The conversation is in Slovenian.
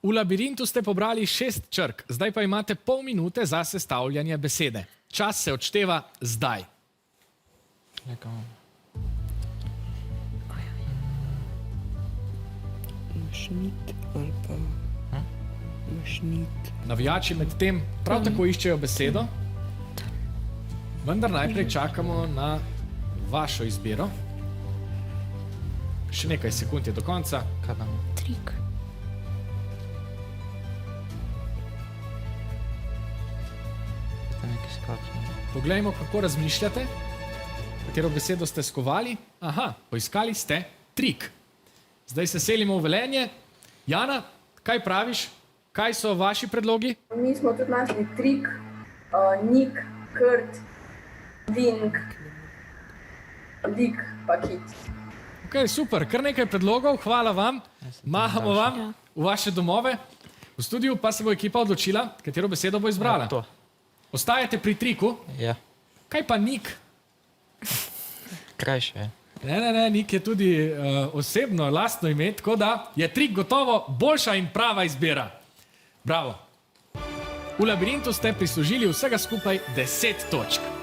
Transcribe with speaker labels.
Speaker 1: V labirintu ste pobrali 6 črk, zdaj pa imate pol minute za sestavljanje besede. Čas se odšteva zdaj.
Speaker 2: Mašnit ali pa mašnit.
Speaker 1: Navijači med tem prav tako iščejo besedo, vendar najprej čakamo na vašo izbiro. Še nekaj sekund je do konca.
Speaker 3: Trik.
Speaker 1: Poglejmo, kako razmišljate. Katero besedo ste skovali? Aha, poiskali ste trik. Zdaj se selimo v Velenje. Jana, kaj praviš? Kaj so vaši predlogi?
Speaker 4: Mi smo tudi našli trik, nik, krt, ding, dik, pa kit.
Speaker 1: Ok, super, kar nekaj predlogov, hvala vam. Mahamo vam v vaše domove. V studiu pa se bo ekipa odločila, katero besedo bo izbrala. Ostajate pri triku?
Speaker 5: Ja,
Speaker 1: Kaj pa nik?
Speaker 5: krajše je.
Speaker 1: Ne, nik je tudi osebno, lastno ime, tako da je trik gotovo boljša in prava izbira. Bravo. V labirintu ste prislužili vsega skupaj 10 točk.